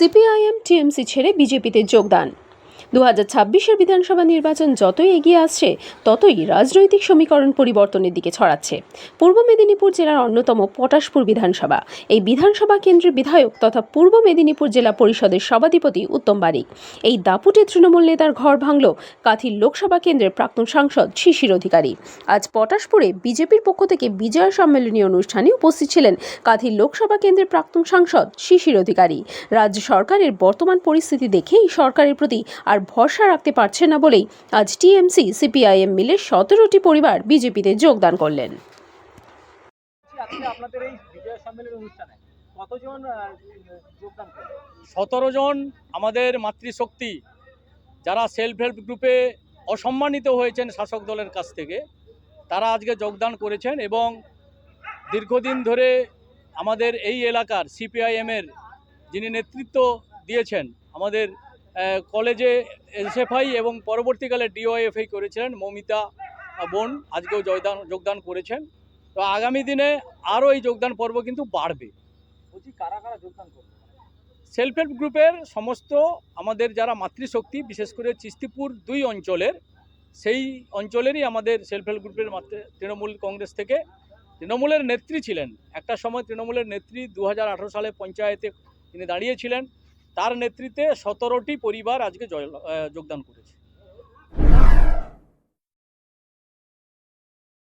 CPIM TMC ছেড়ে বিজেপিতে যোগদান। 2026-এর বিধানসভা নির্বাচন যতই এগিয়ে আসছে ততই রাজনৈতিক সমীকরণ পরিবর্তনের দিকে ছড়াচ্ছে। পূর্ব মেদিনীপুর জেলার অন্যতম পটাশপুর বিধানসভা, এই বিধানসভা কেন্দ্রের বিধায়ক তথা পূর্ব মেদিনীপুর জেলা পরিষদের সভাধিপতি উত্তম বারিক। এই দাপুটে তৃণমূল নেতার ঘর ভাঙল কাঁথির লোকসভা কেন্দ্রের প্রাক্তন সাংসদ শিশির অধিকারী। আজ পটাশপুরে বিজেপির পক্ষ থেকে বিজয় সম্মেলনী অনুষ্ঠানে উপস্থিত ছিলেন কাঁথির লোকসভা কেন্দ্রের প্রাক্তন সাংসদ শিশির অধিকারী। রাজ্য সরকারের বর্তমান পরিস্থিতি দেখে এই সরকারের প্রতি আর ভরসা রাখতে পারছে না বলেই আজ টিএমসি সিপিআইএম মিলে 17টি পরিবার বিজেপিতে যোগদান করলেন। আপনাদের এই বিজয় সম্মেলন অনুষ্ঠানে কতজন যোগদান করলেন? 17 জন আমাদের মাতৃশক্তি, যারা সেলফ হেল্প গ্রুপে অসম্মানিত হয়েছেন শাসক দলের কাছ থেকে, তারা আজকে যোগদান করেছেন। এবং দীর্ঘদিন ধরে আমাদের এই এলাকার সিপিআইএমের যিনি নেতৃত্ব দিয়েছেন, আমাদের কলেজে এসএফআই এবং পরবর্তীকালে ডিওএফআই করেছিলেন মৌমিতা বোন, আজকেও যোগদান করেছেন। তো আগামী দিনে আরও এই যোগদান পর্ব কিন্তু বাড়বে। বলছি কারা কারা যোগদান করবে? সেলফ হেল্প গ্রুপের সমস্ত আমাদের যারা মাতৃশক্তি, বিশেষ করে চিস্তিপুর 2 অঞ্চলের, সেই অঞ্চলেরই আমাদের সেলফ হেল্প গ্রুপের তৃণমূল কংগ্রেস থেকে তৃণমূলের নেত্রী ছিলেন, একটা সময় তৃণমূলের নেত্রী 2018 সালে পঞ্চায়েতে তিনি দাঁড়িয়েছিলেন, তার নেতৃত্বে 17টি পরিবার আজকে যোগদান করেছে।